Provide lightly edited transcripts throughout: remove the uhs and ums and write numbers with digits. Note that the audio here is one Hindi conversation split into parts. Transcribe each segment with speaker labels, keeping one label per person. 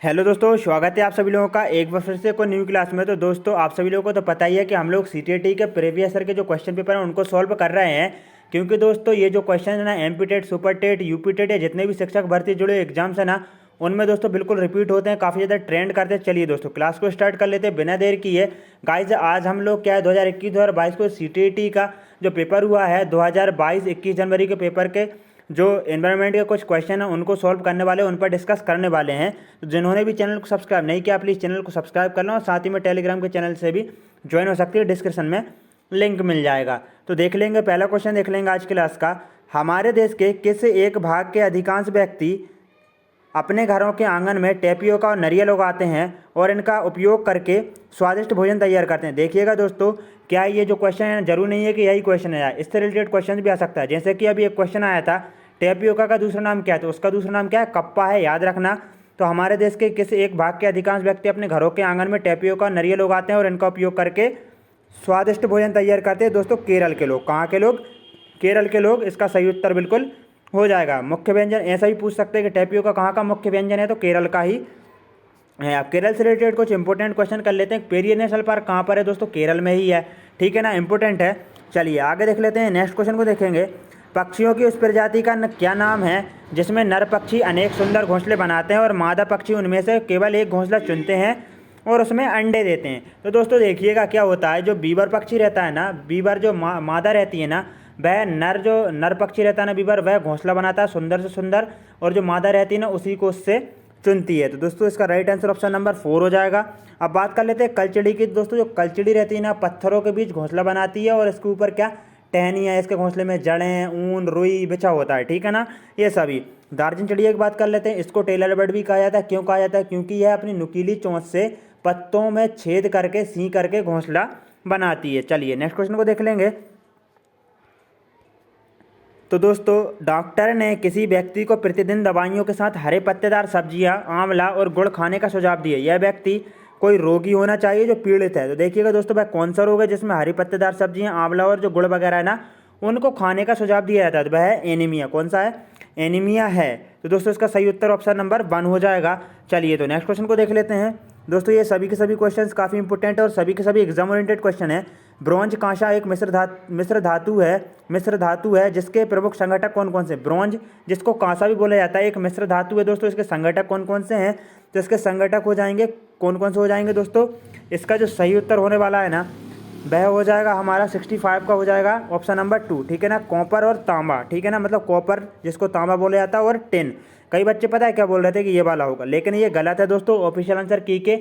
Speaker 1: हेलो दोस्तों, स्वागत है आप सभी लोगों का एक बार फिर से कोई न्यू क्लास में। तो दोस्तों आप सभी लोगों को तो पता ही है कि हम लोग सीटीईटी के प्रीवियस ईयर के जो क्वेश्चन पेपर हैं उनको सॉल्व कर रहे हैं। क्योंकि दोस्तों ये जो क्वेश्चन है ना, MP TET, super TET, UP TET या जितने भी शिक्षक भर्ती जुड़े एग्जाम्स है ना, उनमें दोस्तों बिल्कुल रिपीट होते हैं, काफ़ी ज़्यादा ट्रेंड करते हैं। चलिए दोस्तों क्लास को स्टार्ट कर लेते हैं बिना देर किए। गाइज आज हम लोग क्या है 2021-2022 को सीटीईटी का जो पेपर हुआ है 2022 21 जनवरी के पेपर के जो एनवायरनमेंट के कुछ क्वेश्चन हैं उनको सॉल्व करने वाले, उन पर डिस्कस करने वाले हैं। तो जिन्होंने भी चैनल को सब्सक्राइब नहीं किया प्लीज़ चैनल को सब्सक्राइब कर लो, और साथ ही में टेलीग्राम के चैनल से भी ज्वाइन हो सकती है, डिस्क्रिप्शन में लिंक मिल जाएगा। तो देख लेंगे पहला क्वेश्चन, देख लेंगे आज क्लास का। हमारे देश के किस एक भाग के अधिकांश व्यक्ति अपने घरों के आंगन में टेपियोका और नारियल उगाते हैं और इनका उपयोग करके स्वादिष्ट भोजन तैयार करते हैं। देखिएगा दोस्तों, क्या ये जो क्वेश्चन है जरूर नहीं है कि यही क्वेश्चन है, इससे रिलेटेड क्वेश्चन भी आ सकता है। जैसे कि अभी एक क्वेश्चन आया था टेपियोका का दूसरा नाम क्या है, तो उसका दूसरा नाम क्या है, कप्पा है, याद रखना। तो हमारे देश के किस एक भाग के अधिकांश व्यक्ति अपने घरों के आंगन में टेपियोका और नारियल उगाते हैं और इनका उपयोग करके स्वादिष्ट भोजन तैयार करते हैं। दोस्तों केरल के लोग। कहाँ के लोग? केरल के लोग। इसका सही उत्तर बिल्कुल हो जाएगा। मुख्य व्यंजन ऐसा भी पूछ सकते हैं कि टेपियोका कहाँ का मुख्य व्यंजन है, तो केरल का ही है। अब केरल से रिलेटेड कुछ इंपॉर्टेंट क्वेश्चन कर लेते हैं। पेरियर नेशनल पार्क कहाँ पर है दोस्तों? केरल में ही है, ठीक है ना, इंपॉर्टेंट है। चलिए आगे देख लेते हैं, नेक्स्ट क्वेश्चन को देखेंगे। पक्षियों की उस प्रजाति का क्या नाम है जिसमें नर पक्षी अनेक सुंदर घोंसले बनाते हैं और मादा पक्षी उनमें से केवल एक घोंसला चुनते हैं और उसमें अंडे देते हैं? तो दोस्तों देखिएगा क्या होता है, जो बीबर पक्षी रहता है ना, बीबर जो मादा रहती है ना, वह नर पक्षी रहता है ना बीबर, वह घोंसला बनाता है सुंदर से सुंदर, और जो मादा रहती है ना उसी को उससे चुनती है। तो दोस्तों इसका राइट आंसर ऑप्शन नंबर 4 हो जाएगा। अब बात कर लेते हैं कलचड़ी की। दोस्तों जो कलचड़ी रहती है ना, पत्थरों के बीच घोंसला बनाती है और इसके ऊपर क्या टहनी है, इसके घोंसले में जड़ें, ऊन, रुई बिछा होता है, ठीक है ना, ये सभी। दार्जिन चिड़िया की बात कर लेते हैं। इसको टेलर बर्ड भी कहा जाता है। क्यों कहा जाता है? क्योंकि यह अपनी नुकीली चोंच से पत्तों में छेद करके सी करके घोंसला बनाती है। चलिए नेक्स्ट क्वेश्चन को देख लेंगे। तो दोस्तों डॉक्टर ने किसी व्यक्ति को प्रतिदिन दवाइयों के साथ हरे पत्तेदार सब्जियां, आंवला और गुड़ खाने का सुझाव दिया। यह व्यक्ति कोई रोगी होना चाहिए जो पीड़ित है। तो देखिएगा दोस्तों, वह कौन सा रोग है जिसमें हरी पत्तेदार सब्जियां, आंवला और जो गुड़ वगैरह है ना उनको खाने का सुझाव दिया जाता है? तो वह है एनीमिया। कौन सा है? एनीमिया है। तो दोस्तों इसका सही उत्तर ऑप्शन नंबर 1 हो जाएगा। चलिए तो नेक्स्ट क्वेश्चन को देख लेते हैं। दोस्तों ये सभी के सभी क्वेश्चंस काफ़ी इंपॉर्टेंट है और सभी के सभी एग्जाम ओरिएंटेड क्वेश्चन है। ब्रॉन्ज कांसा एक मिश्र धातु है जिसके प्रमुख संगठक कौन कौन से? ब्रॉन्ज जिसको कांसा भी बोला जाता है एक मिश्र धातु है दोस्तों। इसके संगठक कौन कौन से हैं? तो इसके संगठक हो जाएंगे, कौन कौन से हो जाएंगे दोस्तों? इसका जो सही उत्तर होने वाला है ना वह हो जाएगा हमारा 65 का हो जाएगा ऑप्शन नंबर 2, ठीक है ना, कॉपर और तांबा, ठीक है ना, मतलब कॉपर जिसको तांबा बोला जाता है और टिन। कई बच्चे पता है क्या बोल रहे थे कि ये वाला होगा, लेकिन ये गलत है दोस्तों। ऑफिशियल आंसर की के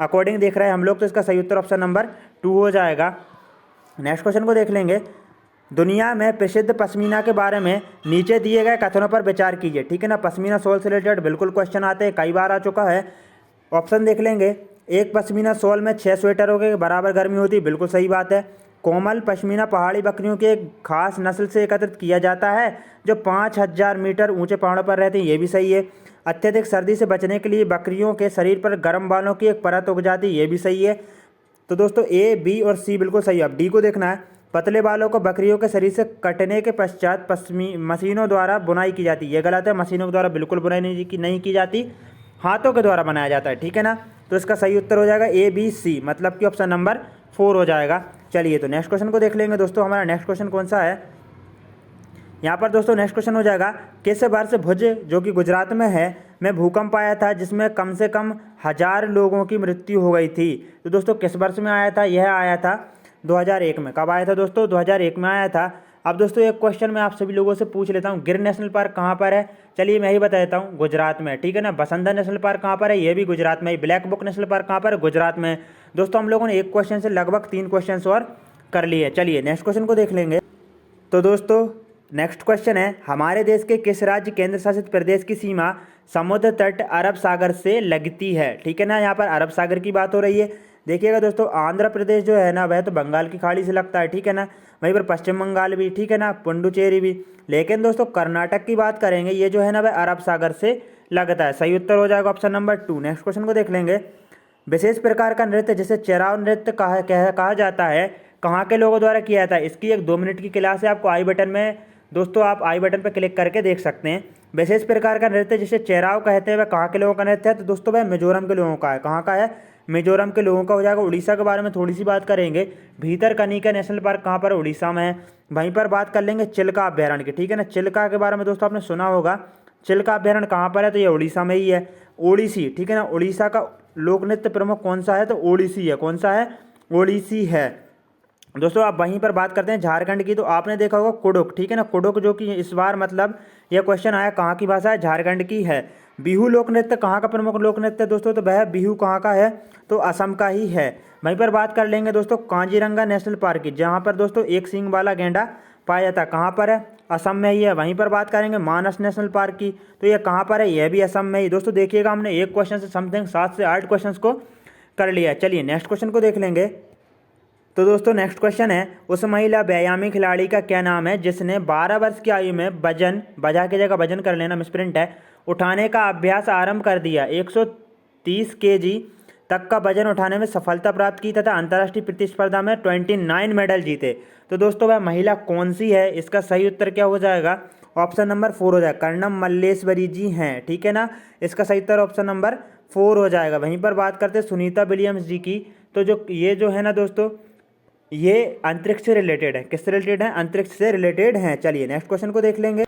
Speaker 1: अकॉर्डिंग देख रहे हैं हम लोग, तो इसका सही उत्तर ऑप्शन नंबर 2 हो जाएगा। नेक्स्ट क्वेश्चन को देख लेंगे। दुनिया में प्रसिद्ध पश्मीना के बारे में नीचे दिए गए कथनों पर विचार कीजिए, ठीक है ना। पश्मीना शॉल से रिलेटेड बिल्कुल क्वेश्चन आते हैं, कई बार आ चुका है। ऑप्शन देख लेंगे। एक पश्मीना शॉल में 6 स्वेटरों के बराबर गर्मी होती है, बिल्कुल सही बात है। कोमल पश्मीना पहाड़ी बकरियों के एक खास नस्ल से एकत्रित किया जाता है जो 5000 मीटर ऊंचे पहाड़ों पर रहती है, ये भी सही है। अत्यधिक सर्दी से बचने के लिए बकरियों के शरीर पर गर्म बालों की एक परत उग जाती है, ये भी सही है। तो दोस्तों ए, बी और सी बिल्कुल सही है। अब डी को देखना है। पतले बालों को बकरियों के शरीर से कटने के पश्चात मशीनों द्वारा बुनाई की जाती है, ये गलत है। मशीनों के द्वारा बिल्कुल बुनाई नहीं की जाती, हाथों के द्वारा बनाया जाता है, ठीक है ना। तो इसका सही उत्तर हो जाएगा ए, बी, सी, मतलब कि ऑप्शन नंबर 4 हो जाएगा। चलिए तो नेक्स्ट क्वेश्चन को देख लेंगे दोस्तों। हमारा नेक्स्ट क्वेश्चन कौन सा है यहाँ पर दोस्तों? नेक्स्ट क्वेश्चन हो जाएगा किस वर्ष भुज जो कि गुजरात में है में भूकंप आया था जिसमें कम से कम 1000 लोगों की मृत्यु हो गई थी? तो दोस्तों किस वर्ष में आया था? यह आया था 2001 में। कब आया था दोस्तों? 2001 में आया था। अब दोस्तों एक क्वेश्चन मैं आप सभी लोगों से पूछ लेता हूँ, गिर नेशनल पार्क कहाँ पर है? चलिए मैं ही बता देता हूँ, गुजरात में, ठीक है ना। बसंतर नेशनल पार्क कहाँ पर है? ये भी गुजरात में ही। ब्लैक बुक नेशनल पार्क कहाँ पर है? गुजरात में। दोस्तों हम लोगों ने एक क्वेश्चन से लगभग 3 क्वेश्चन और कर लिए। चलिए नेक्स्ट क्वेश्चन को देख लेंगे। तो दोस्तों नेक्स्ट क्वेश्चन है, हमारे देश के किस राज्य केंद्र शासित प्रदेश की सीमा समुद्र तट अरब सागर से लगती है? ठीक है ना, यहाँ पर अरब सागर की बात हो रही है। देखिएगा दोस्तों, आंध्र प्रदेश जो है ना वह तो बंगाल की खाड़ी से लगता है, ठीक है ना। वहीं पर पश्चिम बंगाल भी, ठीक है ना, पुडुचेरी भी। लेकिन दोस्तों कर्नाटक की बात करेंगे, ये जो है ना वह अरब सागर से लगता है। सही उत्तर हो जाएगा ऑप्शन नंबर 2। नेक्स्ट क्वेश्चन को देख लेंगे। विशेष प्रकार का नृत्य जिसे चेराव नृत्य कहा जाता है कहाँ के लोगों द्वारा किया जाता है? इसकी एक 2 मिनट की क्लास है, आपको आई बटन में दोस्तों आप आई बटन पर क्लिक करके देख सकते हैं। विशेष प्रकार का नृत्य जिसे चेराव कहते हैं वह कहाँ के लोगों का नृत्य है? तो दोस्तों वह मिजोरम के लोगों का है। कहाँ का है? मिजोरम के लोगों का हो जाएगा। उड़ीसा के बारे में थोड़ी सी बात करेंगे। भीतरकनिका नेशनल पार्क कहाँ पर है? उड़ीसा में है। वहीं पर बात कर लेंगे चिल्का अभ्यारण्य की, ठीक है ना। चिल्का के बारे में दोस्तों आपने सुना होगा। चिल्का अभ्यारण्य कहाँ पर है? तो ये उड़ीसा में ही है। ओडिसी, ठीक है ना। उड़ीसा का लोक नृत्य प्रमुख कौन सा है? तो ओडिसी है। कौन सा है? ओडिसी है। दोस्तों आप वहीं पर बात करते हैं झारखंड की, तो आपने देखा होगा कुडुक, ठीक है ना। कुडुक जो कि इस बार मतलब यह क्वेश्चन आया कहाँ की भाषा है? झारखंड की है। बिहू लोक नृत्य कहाँ का प्रमुख लोक नृत्य दोस्तों? तो वह बिहू कहाँ का है? तो असम का ही है। वहीं पर बात कर लेंगे दोस्तों कांजीरंगा नेशनल पार्क की, जहाँ पर दोस्तों एक सींग वाला गेंडा पाया जाता है। कहाँ पर है? असम में ही है। वहीं पर बात करेंगे मानस नेशनल पार्क की, तो यह कहाँ पर है? यह भी असम में ही। दोस्तों देखिएगा हमने एक क्वेश्चन से समथिंग 7 से 8 क्वेश्चन को कर लिया है। चलिए नेक्स्ट क्वेश्चन को देख लेंगे। तो दोस्तों नेक्स्ट क्वेश्चन है, उस महिला व्यायामी खिलाड़ी का क्या नाम है जिसने 12 वर्ष की आयु में वजन, बजा की जगह वजन कर लेना, मिसप्रिंट है, उठाने का अभ्यास आरंभ कर दिया, 130 kg तक का वजन उठाने में सफलता प्राप्त की तथा अंतर्राष्ट्रीय प्रतिस्पर्धा में 29 मेडल जीते? तो दोस्तों वह महिला कौन सी है? इसका सही उत्तर क्या हो जाएगा? ऑप्शन नंबर 4 हो जाएगा। कर्णम मल्लेश्वरी जी हैं, ठीक है ना। इसका सही उत्तर ऑप्शन नंबर 4 हो जाएगा। वहीं पर बात करते हैं सुनीता विलियम्स जी की, तो जो है ना दोस्तों, ये अंतरिक्ष से रिलेटेड है। किससे रिलेटेड है? अंतरिक्ष से रिलेटेड है। चलिए नेक्स्ट क्वेश्चन को देख लेंगे।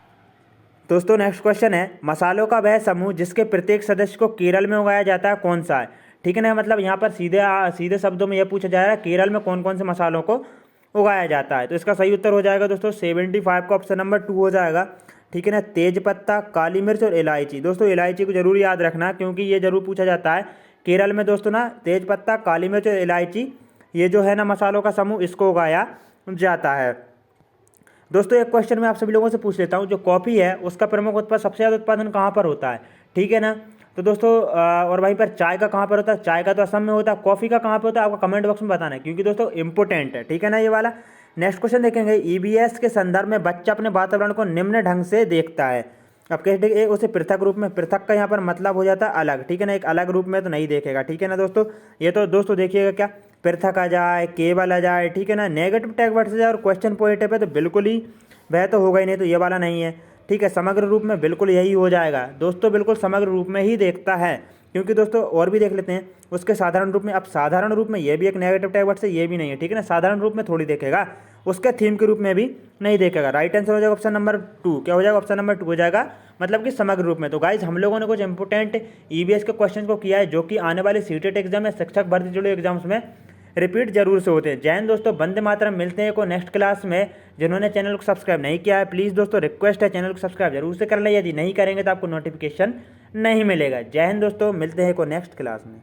Speaker 1: दोस्तों नेक्स्ट क्वेश्चन है, मसालों का वह समूह जिसके प्रत्येक सदस्य को केरल में उगाया जाता है कौन सा है? ठीक है ना। मतलब यहाँ पर सीधे शब्दों में यह पूछा जा रहा है केरल में कौन कौन से मसालों को उगाया जाता है? तो इसका सही उत्तर हो जाएगा दोस्तों 75 का ऑप्शन नंबर 2 हो जाएगा, ठीक है ना। तेज पत्ता, काली मिर्च और इलायची। दोस्तों इलायची को जरूर याद रखना क्योंकि ये जरूर पूछा जाता है। केरल में दोस्तों ना तेज पत्ता, काली मिर्च और इलायची, ये जो है ना मसालों का समूह, इसको उगाया जाता है। दोस्तों एक क्वेश्चन मैं आप सभी लोगों से पूछ लेता हूँ, जो कॉफ़ी है उसका प्रमुख उत्पादन, सबसे ज़्यादा उत्पादन कहाँ पर होता है? ठीक है ना। तो दोस्तों और वहीं पर चाय का कहाँ पर होता है? चाय का तो असम में होता है। कॉफ़ी का कहाँ पर होता है? आपको कमेंट बॉक्स में बताना है क्योंकि दोस्तों इंपॉर्टेंट है, ठीक है ना ये वाला। नेक्स्ट क्वेश्चन देखेंगे, ईबीएस के संदर्भ में बच्चा अपने वातावरण को निम्न ढंग से देखता है। अब कहते उसे पृथक रूप में, पृथक का यहाँ पर मतलब हो जाता है अलग, ठीक है ना। एक अलग रूप में तो नहीं देखेगा, ठीक है ना दोस्तों। ये तो दोस्तों देखिएगा क्या पृथक आ जाए, केवल आ जाए, ठीक है ना, नेगेटिव टैग वर्ड से जाए और क्वेश्चन पॉइंट पे तो बिल्कुल ही वह तो होगा ही नहीं, तो ये वाला नहीं है, ठीक है। समग्र रूप में बिल्कुल यही हो जाएगा दोस्तों, बिल्कुल समग्र रूप में ही देखता है। क्योंकि दोस्तों और भी देख लेते हैं उसके साधारण रूप में। अब साधारण रूप में ये भी एक नेगेटिव टैग वर्ड से, ये भी नहीं है, ठीक है ना। साधारण रूप में थोड़ी देखेगा, उसके थीम के रूप में भी नहीं देखेगा। राइट आंसर हो जाएगा ऑप्शन नंबर 2। क्या हो जाएगा? ऑप्शन नंबर 2 हो जाएगा, मतलब कि समग्र रूप में। तो गाइज हम लोगों ने कुछ इंपोर्टेंट ईबीएस के क्वेश्चन को किया है जो कि आने वाले सीटेट एग्जाम या शिक्षक भर्ती जुड़े एग्जाम्स में रिपीट जरूर से होते हैं। जय हिंद दोस्तों, वंदे मातरम। मिलते हैं को नेक्स्ट क्लास में। जिन्होंने चैनल को सब्सक्राइब नहीं किया है प्लीज़ दोस्तों रिक्वेस्ट है चैनल को सब्सक्राइब जरूर से कर लें, यदि नहीं करेंगे तो आपको नोटिफिकेशन नहीं मिलेगा। जय हिंद दोस्तों, मिलते हैं को नेक्स्ट क्लास में।